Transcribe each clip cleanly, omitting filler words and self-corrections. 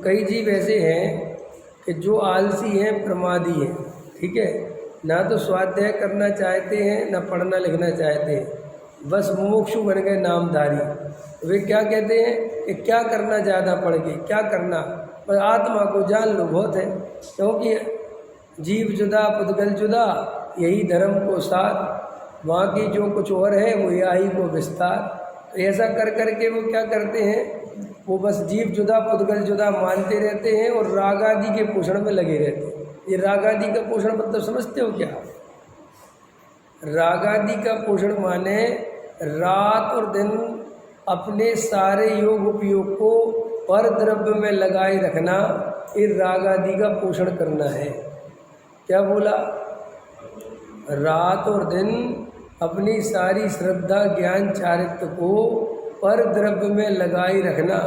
कई जीव ऐसे हैं कि जो आलसी हैं, प्रमादी हैं, ठीक है, ना तो स्वाध्याय करना चाहते हैं ना पढ़ना लिखना चाहते हैं, बस मुमुक्षु बन गए नामधारी। वे क्या कहते हैं कि क्या करना ज़्यादा पढ़ के, क्या करना, पर आत्मा को जान लो बहुत है, क्योंकि जीव जुदा पुद्गल जुदा यही धर्म को साथ, वहाँ की जो कुछ और है वो यही को विस्तार। तो ऐसा कर कर के वो क्या करते हैं, वो बस जीव जुदा पुद्गल जुदा मानते रहते हैं और राग आदि के पोषण में लगे रहते हैं। ये राग आदि का पोषण मतलब समझते हो क्या? राग आदि का पोषण माने रात और दिन अपने सारे योग उपयोग को पर द्रव्य में लगाए रखना, ये राग आदि का पोषण करना है। क्या बोला? रात और दिन अपनी सारी श्रद्धा ज्ञान चारित्र को पर द्रव्य में लगाए रखना,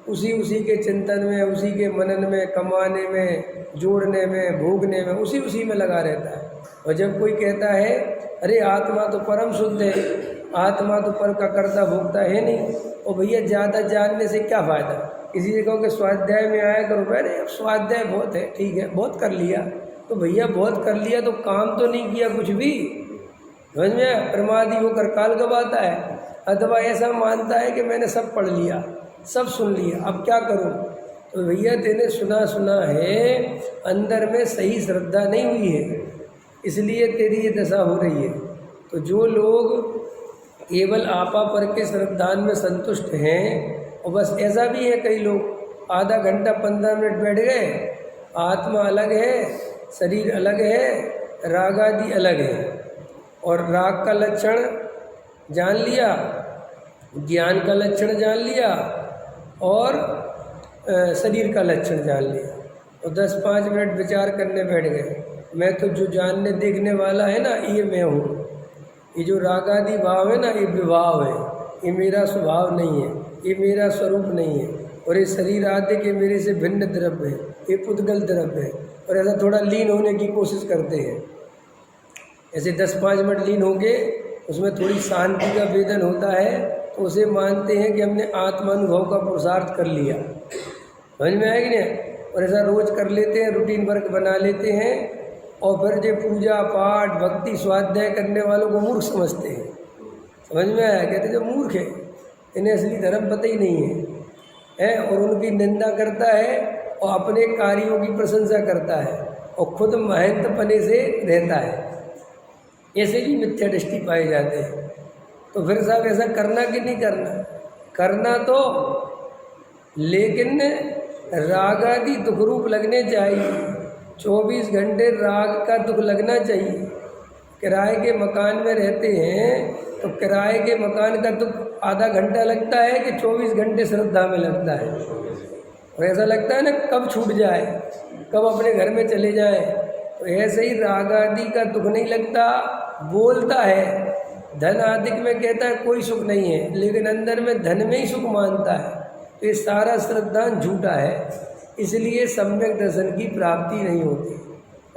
उसी के चिंतन में, उसी के मनन में, कमाने में, जोड़ने में, भोगने में, उसी में लगा रहता है। और जब कोई कहता है अरे आत्मा तो परम शुद्ध है, आत्मा तो पर का कर्ता भोगता है नहीं, और भैया ज़्यादा जानने से क्या फ़ायदा? किसी से कहो कि स्वाध्याय में आया करो, अरे अब स्वाध्याय बहुत है, ठीक है बहुत कर लिया, तो भैया बहुत कर लिया तो काम तो नहीं किया कुछ भी, समझ में? प्रमादी होकर काल गवाता है, अथवा ऐसा मानता है कि मैंने सब पढ़ लिया, सब सुन लिया, अब क्या करूं? तो भैया तेने सुना है, अंदर में सही श्रद्धा नहीं हुई है, इसलिए तेरी ये दशा हो रही है। तो जो लोग केवल आपा पर के श्रद्धान में संतुष्ट हैं, और बस ऐसा भी है कई लोग आधा घंटा 15 मिनट बैठ गए, आत्मा अलग है, शरीर अलग है, राग आदि अलग है, और राग का लक्षण जान लिया, ज्ञान का लक्षण जान लिया, और शरीर का लक्षण जान लिया, और 10-5 मिनट विचार करने बैठ गए, मैं तो जो जानने देखने वाला है ना ये मैं हूँ, ये जो राग आदि भाव है ना ये विभाव है, ये मेरा स्वभाव नहीं है, ये मेरा स्वरूप नहीं है, और ये शरीर आदि के मेरे से भिन्न द्रव्य है, ये पुद्गल द्रव्य है। और ऐसा थोड़ा लीन होने की कोशिश करते हैं, ऐसे 10-5 मिनट लीन होंगे, उसमें थोड़ी शांति का वेदन होता है, तो उसे मानते हैं कि हमने आत्मानुभव का पुरुषार्थ कर लिया। समझ में आएगी ना? और ऐसा रोज कर लेते हैं, रूटीन वर्क बना लेते हैं, और फिर जो पूजा पाठ भक्ति स्वाध्याय करने वालों को मूर्ख समझते हैं। समझ में आया? कहते जो मूर्ख है, इन्हें असली धर्म पता ही नहीं है, और उनकी निंदा करता है और अपने कार्यों की प्रशंसा करता है, और खुद महंतपने से रहता है। ऐसे भी मिथ्या दृष्टि पाए जाते हैं। तो फिर साहब ऐसा करना कि नहीं करना? करना तो, लेकिन राग आदि दुख रूप लगने चाहिए, 24 घंटे राग का दुख लगना चाहिए। किराए के मकान में रहते हैं तो किराए के मकान का दुख आधा घंटा लगता है कि 24 घंटे श्रद्धा में लगता है? और ऐसा लगता है ना कब छूट जाए, कब अपने घर में चले जाए। तो ऐसे ही राग आदि का दुख नहीं लगता, बोलता है धन आदि में कहता है कोई सुख नहीं है, लेकिन अंदर में धन में ही सुख मानता है। तो ये सारा श्रद्धा झूठा है, इसलिए सम्यक दर्शन की प्राप्ति नहीं होती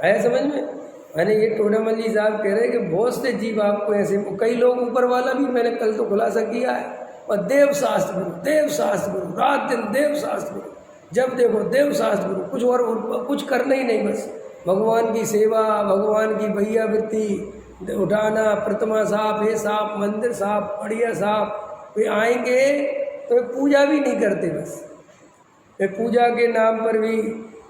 है। समझ में? मैंने ये टोडामल जी साहब कह रहे हैं कि बहुत से जीव आपको ऐसे, कई लोग ऊपर वाला भी मैंने कल तो खुलासा किया है, और देव शास्त्र गुरु, रात दिन देव शास्त्र गुरु, जब देखो देव शास्त्र गुरु, कुछ और कुछ करना ही नहीं, बस भगवान की सेवा, भगवान की भैया वृत्ति उठाना, प्रतिमा साफ, ये साफ, मंदिर साफ, बढ़िया साफ। वे आएंगे तो पूजा भी नहीं करते, बस वे पूजा के नाम पर भी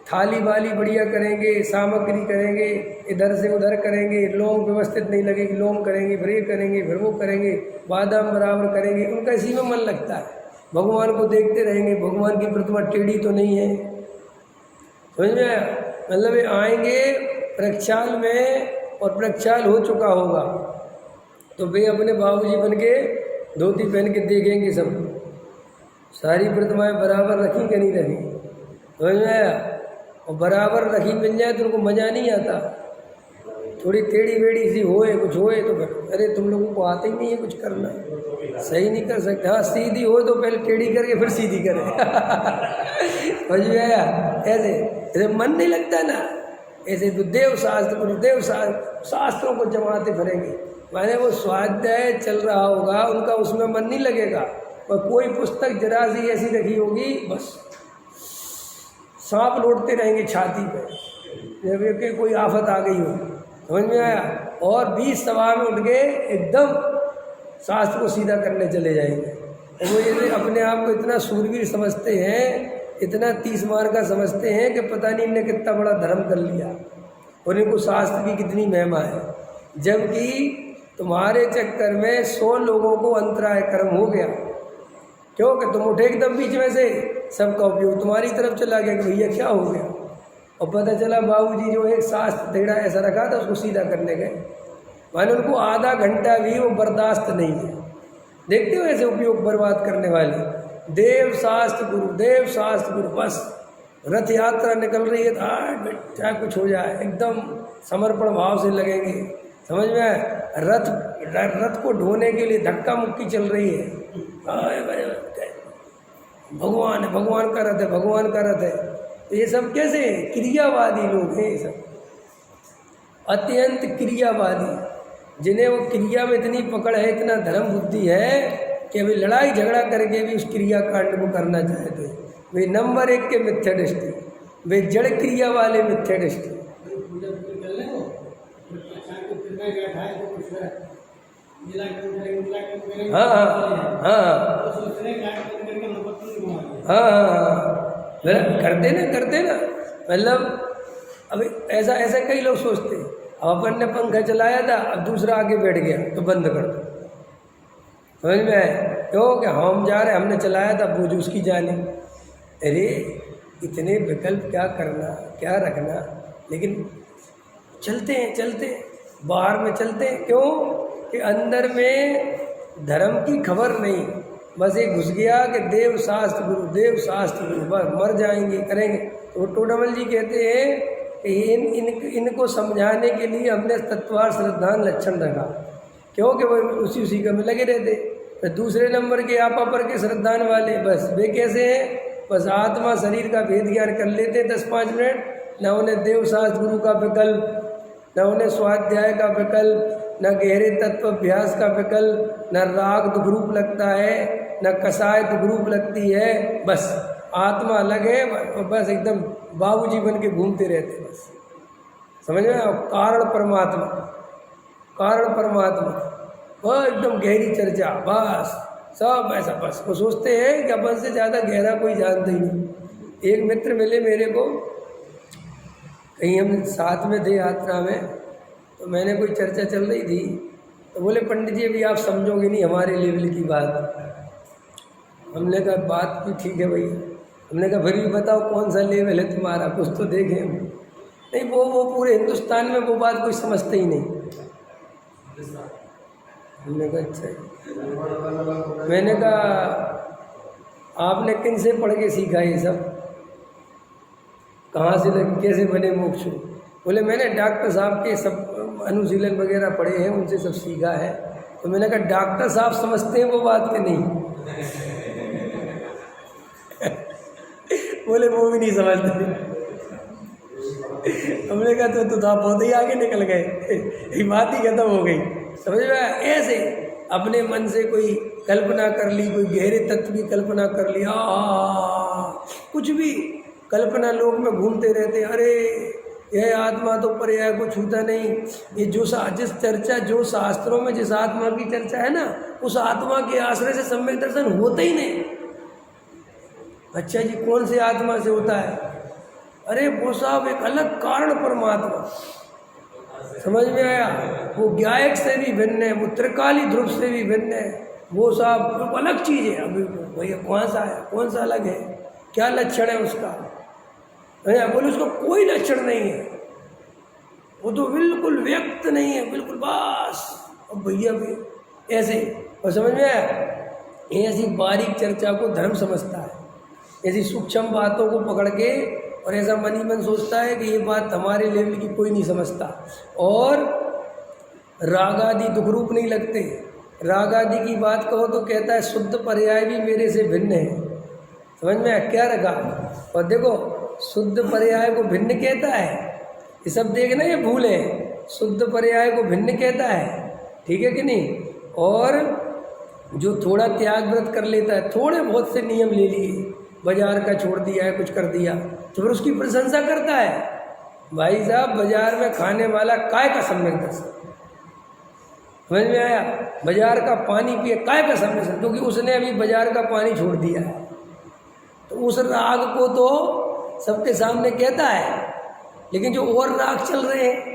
थाली वाली बढ़िया करेंगे, सामग्री करेंगे, इधर से उधर करेंगे, लौंग व्यवस्थित नहीं लगेगी, लौंग करेंगे, फिर ये करेंगे, फिर वो करेंगे, बादाम बराबर करेंगे, उनका इसी में मन लगता है। भगवान को देखते रहेंगे, भगवान की प्रतिमा टेढ़ी तो नहीं है। समझ में आया? मतलब वे आएंगे प्रक्षाल में, और प्रक्षाल हो चुका होगा तो वे अपने बाबूजी बन के धोती पहन के देखेंगे सब सारी प्रतिमाएं बराबर रखी कि नहीं रखी। समझ में आया? और बराबर रखी मिल जाए तो उनको मज़ा नहीं आता। थोड़ी टेढ़ी बेढ़ी सी होए, कुछ होए तो अरे तुम लोगों को आता ही नहीं है कुछ करना, सही नहीं कर सकते। हाँ सीधी हो तो पहले टेढ़ी करके फिर सीधी करे। समझ में आया? ऐसे मन नहीं लगता ना, ऐसे तो देव शास्त्र गुरुदेव शास्त्रों को जमाते फिरेंगे। माने वो स्वाध्याय चल रहा होगा उनका, उसमें मन नहीं लगेगा, और कोई पुस्तक जरा सी ऐसी रखी होगी, बस सांप लौटते रहेंगे छाती पे, जब कि कोई आफत आ गई हो। समझ में आया? और 20 सभा में उठ के एकदम शास्त्र को सीधा करने चले जाएंगे। और वो ये अपने आप को इतना सूरवीर समझते हैं, इतना 30 मार का समझते हैं कि पता नहीं इनने कितना बड़ा धर्म कर लिया और इनको शास्त्र की कितनी महिमा है। जबकि तुम्हारे चक्कर में 100 लोगों को अंतराय कर्म हो गया। क्योंकि तुम उठे एकदम बीच में से, सबका उपयोग तुम्हारी तरफ चला गया कि भैया क्या हो गया। और पता चला बाबूजी जो एक शास्त्र टेढ़ा ऐसा रखा था उसको सीधा करने गए, माने उनको आधा घंटा भी वो बर्दाश्त नहीं है। देखते हो ऐसे उपयोग बर्बाद करने वाले। देव शास्त्र गुरु, बस रथ यात्रा निकल रही है तो चाहे कुछ हो जाए एकदम समर्पण भाव से लगेंगे। समझ में आए? रथ को ढोने के लिए धक्का मुक्की चल रही है। भगवान का रथ है। तो ये सब कैसे क्रियावादी लोग हैं, ये सब अत्यंत क्रियावादी, जिन्हें वो क्रिया में इतनी पकड़ है, इतना धर्म बुद्धि है कि वे लड़ाई झगड़ा करके भी उस क्रिया कांड को करना चाहते हैं। वे नंबर 1 के मिथ्यादृष्टि, वे जड़ क्रिया वाले मिथ्यादृष्टि। हाँ, करते ना मतलब अभी ऐसा कई लोग सोचते, अब अपन ने पंखा चलाया था, अब दूसरा आगे बैठ गया तो बंद कर दो। समझ में आए? क्यों कि हम जा रहे, हमने चलाया था, बोझ उसकी जाने। अरे इतने विकल्प क्या करना, क्या रखना। लेकिन चलते हैं बाहर में चलते हैं। क्यों कि अंदर में धर्म की खबर नहीं, बस ये घुस गया कि देव शास्त्र गुरु, बस मर जाएंगे करेंगे। तो टोडामल जी कहते हैं कि इनको समझाने के लिए हमने तत्वार श्रद्धान लक्षण रखा, क्योंकि वो उसी का में लगे रहते। तो दूसरे नंबर के आपा पर के श्रद्धान वाले, बस वे कैसे हैं, बस आत्मा शरीर का भेद ज्ञान कर लेते 10-5 मिनट, न उन्हें देव शास्त्र गुरु का विकल्प, न उन्हें स्वाध्याय का विकल्प, न गहरे तत्वाभ्यास का विकल्प, न राग ग्रुप लगता है, न कसाय ग्रुप लगती है। बस आत्मा अलग है और बस एकदम बाबूजी बन के घूमते रहते बस। समझ में? कारण परमात्मा वो एकदम गहरी चर्चा, बस सब ऐसा। बस वो सोचते हैं कि अपन से ज़्यादा गहरा कोई जानता ही नहीं। एक मित्र मिले मेरे को, कहीं हम साथ में थे यात्रा में, तो मैंने कोई चर्चा चल रही थी, तो बोले पंडित जी अभी आप समझोगे नहीं हमारे लेवल की बात। हमने कहा बात भी ठीक है भैया। हमने कहा फिर भी बताओ कौन सा लेवल है तुम्हारा, कुछ तो देखें हम। नहीं वो पूरे हिंदुस्तान में वो बात कोई समझते ही नहीं। हमने कहा अच्छा। मैंने कहा आपने किन से पढ़ के सीखा ये सब, कहाँ से कैसे बने मोक्षु? बोले मैंने डॉक्टर साहब के सब अनुशीलन वगैरह पढ़े हैं, उनसे सब सीखा है। तो मैंने कहा डॉक्टर साहब समझते हैं वो बात के नहीं? बोले वो भी नहीं समझते। हमने कहा तो आप बहुत ही आगे निकल गए, ये बात ही खत्म हो गई। समझ में? ऐसे अपने मन से कोई कल्पना कर ली, कोई गहरे तत्व की कल्पना कर ली, कुछ भी कल्पना लोक में घूमते रहते। अरे यह आत्मा तो पर्याय को छूता नहीं। ये जिस चर्चा, जो शास्त्रों में जिस आत्मा की चर्चा है ना, उस आत्मा के आश्रय से सम्यक दर्शन होता ही नहीं। अच्छा जी कौन से आत्मा से होता है? अरे वो साहब एक अलग कारण परमात्मा। समझ में आया? वो ज्ञायक से भी भिन्न है, वो त्रिकाली ध्रुव से भी भिन्न है। वो साहब अलग चीज़ है। अभी भैया कौन सा है, कौन सा अलग है, क्या लक्षण है उसका? बोले उसका कोई लक्षण नहीं है, वो तो बिल्कुल व्यक्त नहीं है, बिल्कुल बस। अब भैया भी ऐसे, और समझ में आया? ऐसी बारीक चर्चा को धर्म समझता है, ऐसी सूक्ष्म बातों को पकड़ के, और ऐसा मन ही मन सोचता है कि ये बात हमारे लेवल की कोई नहीं समझता। और राग आदि दुख रूप नहीं लगते। राग आदि की बात कहो तो कहता है शुद्ध पर्याय भी मेरे से भिन्न है। समझ में क्या रखा? और देखो शुद्ध पर्याय को भिन्न कहता है, ये सब देखना ये भूल है। शुद्ध पर्याय को भिन्न कहता है, ठीक है कि नहीं? और जो थोड़ा त्याग व्रत कर लेता है, थोड़े बहुत से नियम ले लिए, बाजार का छोड़ दिया है, कुछ कर दिया, तो फिर उसकी प्रशंसा करता है। भाई साहब, बाजार में खाने वाला काय का सम्यक दर्शन, समझ में आया? बाजार का पानी पिए काय का सम्यक दर्शन, क्योंकि उसने अभी बाजार का पानी छोड़ दिया है। तो उस राग को तो सबके सामने कहता है, लेकिन जो और राग चल रहे हैं,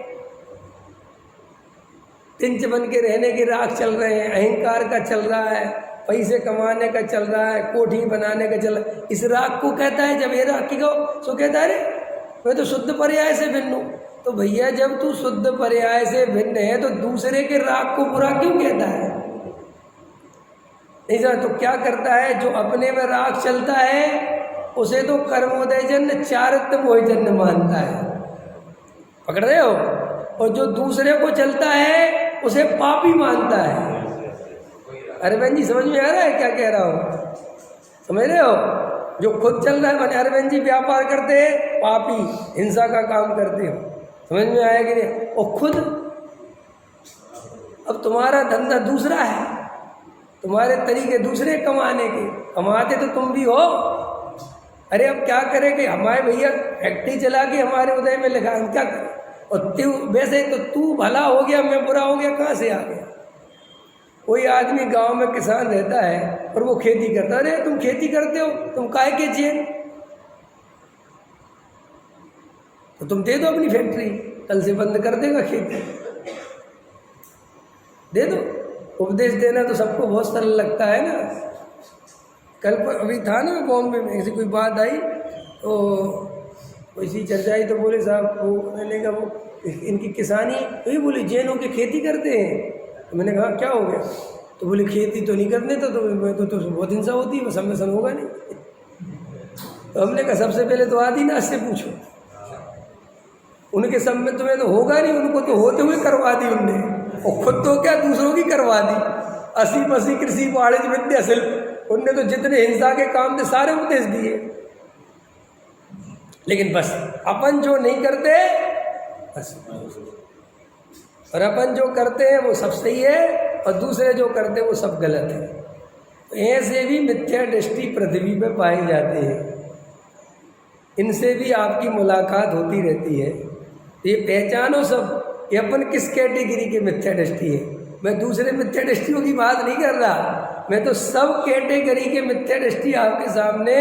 तिंच बन के रहने के राग चल रहे हैं, अहंकार का चल रहा है, पैसे कमाने का चल रहा है, कोठी बनाने का चल रहा है, इस राग को कहता है जब ये राग की गो तो कहता है अरे मैं तो शुद्ध पर्याय से भिन्न हूँ। तो भैया जब तू शुद्ध पर्याय से भिन्न है तो दूसरे के राग को बुरा क्यों कहता है? नहीं सर, तो क्या करता है, जो अपने में राग चलता है उसे तो कर्मोदय जन्य चारित्र मोहजन्य मानता है, पकड़ रहे हो? और जो दूसरे को चलता है उसे पापी मानता है। अरे बहन जी, समझ में आ रहा है क्या कह रहा हूँ? समझ रहे हो? जो खुद चल रहा है, मैंने अरे बहन जी व्यापार करते हैं पापी, हिंसा का काम करते हो, समझ में आया कि नहीं? और खुद अब तुम्हारा धंधा दूसरा है, तुम्हारे तरीके दूसरे कमाने के, कमाते तो तुम भी हो। अरे अब क्या करें कि हमारे भैया फैक्ट्री चला के हमारे उदय में लगा, हम क्या करें? और वैसे तो तू भला हो गया मैं बुरा हो गया, कहाँ से आ गया? कोई आदमी गांव में किसान रहता है और वो खेती करता है, अरे तुम खेती करते हो, तुम काहे के चेन, तो तुम दे दो अपनी फैक्ट्री, कल से बंद कर देगा खेती, दे दो। उपदेश देना तो सबको बहुत सरल लगता है ना। कल अभी था ना बॉम्बे में, ऐसी कोई बात आई तो वैसी चर्चा आई, तो बोले साहब वो, मैंने कहा वो इनकी किसानी, तो ये बोले जैनों की खेती करते हैं। तो मैंने कहा क्या हो गया? तो बोले खेती तो नहीं करने तो मैं तो बहुत हिंसा होती है, सम्मेलन होगा नहीं। तो हमने कहा सबसे पहले तो आदिनाथ से पूछो, उनके सम्मेलन में तो होगा नहीं, उनको तो होते हुए करवा दी उनने, और खुद तो क्या दूसरों की करवा दी। 80-80 कृषि वाणिज्य विद्या शिल्प, उनने तो जितने हिंसा के काम थे सारे उपदेश दिए। लेकिन बस अपन जो नहीं करते बस, और अपन जो करते हैं वो सब सही है, और दूसरे जो करते हैं वो सब गलत है। तो ऐसे भी मिथ्या दृष्टि पृथ्वी पे पाई जाती है, इनसे भी आपकी मुलाकात होती रहती है। ये पहचानो सब, ये अपन किस कैटेगरी के मिथ्या दृष्टि है। मैं दूसरे मिथ्या दृष्टियों की बात नहीं कर रहा, मैं तो सब कैटेगरी के मिथ्या दृष्टि आपके सामने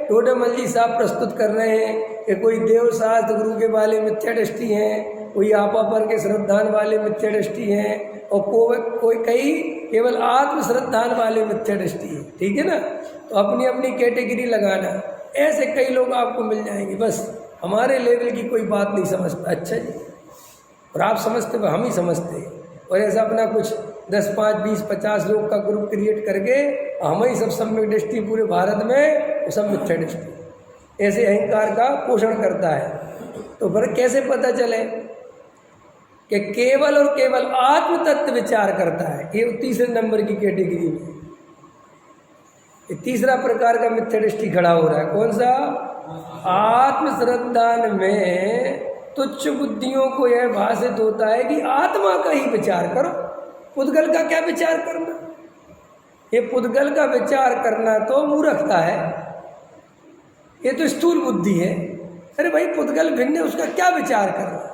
टोडरमल जी साहब प्रस्तुत कर रहे हैं कि कोई देव शास्त्र गुरु के वाले मिथ्या दृष्टि हैं, कोई आपा पर के श्रद्धान वाले मिथ्या दृष्टि हैं, और कोई कई केवल आत्म श्रद्धान वाले मिथ्या दृष्टि है। ठीक है ना? तो अपनी अपनी कैटेगरी लगाना, ऐसे कई लोग आपको मिल जाएंगे। बस हमारे लेवल की कोई बात नहीं समझता, अच्छा जी, और आप समझते हम ही समझते हैं, और ऐसा अपना कुछ 10, 5, 20, 50 लोग का ग्रुप क्रिएट करके हम ही सब सम्यक दृष्टि पूरे भारत में, वो सब मिथ्या दृष्टि ऐसे अहंकार का पोषण करता है। तो फिर कैसे पता चले कि केवल और केवल आत्म तत्व विचार करता है? ये तीसरे नंबर की कैटेगरी में, ये तीसरा प्रकार का मिथ्या दृष्टि खड़ा हो रहा है। कौन सा? आत्म श्रद्धान में तुच्छ बुद्धियों को यह भाषित होता है कि आत्मा का ही विचार करो, पुद्गल का क्या विचार करना? ये पुद्गल का विचार करना तो मूर्खता है, ये तो स्थूल बुद्धि है। अरे भाई पुद्गल भिन्न है, उसका क्या विचार करना?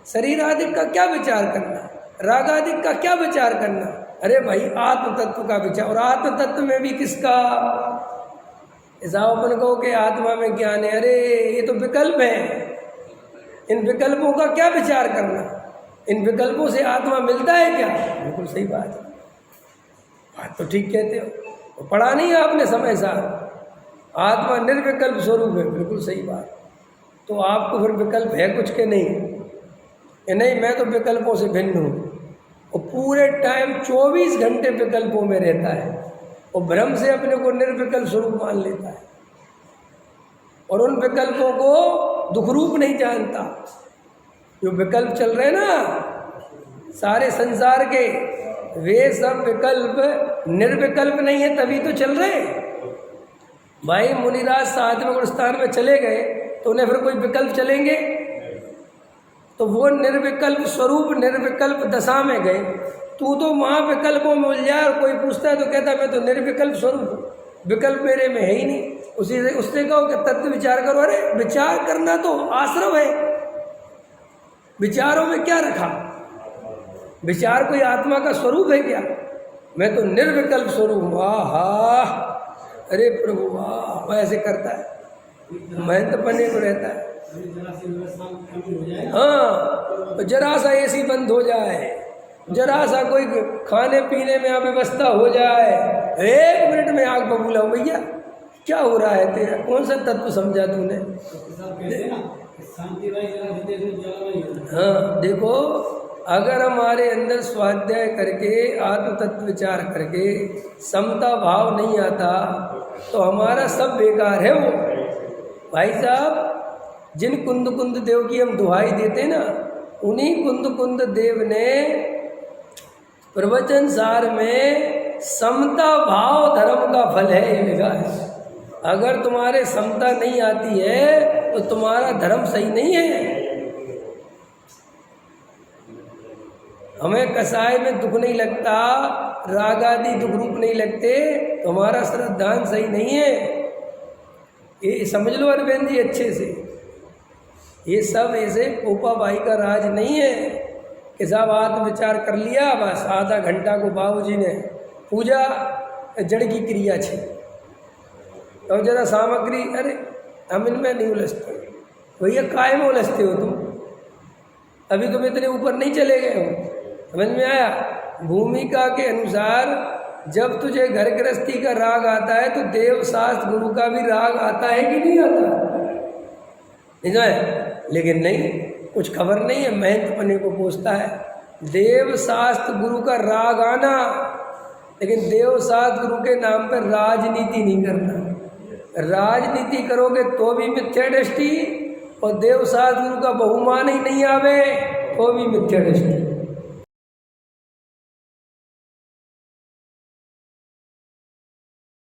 शरीर आदि का क्या विचार करना? राग आदि का क्या विचार करना? अरे भाई आत्म तत्व का विचार, और आत्म तत्व में भी किसका? ऐसा अपन कहो कि आत्मा में ज्ञान है, अरे ये तो विकल्प है, इन विकल्पों का क्या विचार करना? इन विकल्पों से आत्मा मिलता है क्या? बिल्कुल सही बात है, बात तो ठीक कहते हो, तो पढ़ा नहीं है आपने समय साथ, आत्मा निर्विकल्प स्वरूप है, बिल्कुल सही बात। तो आपको फिर विकल्प है कुछ के नहीं? कि नहीं मैं तो विकल्पों से भिन्न हूँ, और पूरे टाइम 24 घंटे विकल्पों में रहता है, और भ्रम से अपने को निर्विकल्प स्वरूप मान लेता है, और उन विकल्पों को दुख रूप नहीं जानता। जो विकल्प चल रहे ना सारे संसार के, वे सब विकल्प निर्विकल्प नहीं है, तभी तो चल रहे। भाई मुनिराज 7वें गुण स्थान में चले गए तो उन्हें फिर कोई विकल्प चलेंगे? तो वो निर्विकल्प स्वरूप निर्विकल्प दशा में गए। तू तो महाविकल्पों में उलझा, और कोई पूछता है तो कहता मैं तो निर्विकल्प स्वरूप हूँ, विकल्प मेरे में है ही नहीं। उसी से उसने कहो कि तत्व विचार करो। अरे विचार करना तो आश्रम है, विचारों में क्या रखा? विचार कोई आत्मा का स्वरूप है क्या? मैं तो निर्विकल्प स्वरूप हूँ। आहा, अरे प्रभु वाह, वह ऐसे करता है, महंत पने को रहता है। हाँ, तो जरा सा एसी बंद हो जाए, जरा सा कोई खाने पीने में अव्यवस्था हो जाए, 1 मिनट में आग बबूला हो। भैया क्या हो रहा है तेरा? कौन सा तत्व समझा तूने? हाँ देखो, अगर हमारे अंदर स्वाध्याय करके आत्म तत्व विचार करके समता भाव नहीं आता तो हमारा सब बेकार है। वो भाई साहब, जिन कुंद कुंद देव की हम दुहाई देते ना, उन्हीं कुंद कुंद देव ने प्रवचन सार में समता भाव धर्म का फल है ये लिखा है। अगर तुम्हारे समता नहीं आती है तो तुम्हारा धर्म सही नहीं है। हमें कसाय में दुख नहीं लगता, राग आदि दुख रूप नहीं लगते, तो हमारा श्रद्धांत सही नहीं है। ये समझ लो अरविंद जी अच्छे से, ये सब ऐसे पोपा भाई का राज नहीं है कि साहब आत्मविचार कर लिया, बस आधा घंटा को बाबूजी ने पूजा जड़ की क्रिया छे तो जरा सामग्री, अरे हम इनमें नहीं उलझते। भैया काय में उलझते हो तुम? अभी तुम इतने ऊपर नहीं चले गए हो। समझ में आया? भूमिका के अनुसार जब तुझे घर गृहस्थी का राग आता है तो देव शास्त्र गुरु का भी राग आता है कि नहीं आता? नहीं है, लेकिन नहीं, कुछ खबर नहीं है, महंत पने को पूछता है। देव शास्त्र गुरु का राग आना, लेकिन देव शास्त्र गुरु के नाम पर राजनीति नहीं करना। राजनीति करोगे तो भी मिथ्या दृष्टि, और देव शास्त्र गुरु का बहुमान ही नहीं आवे तो भी मिथ्या दृष्टि।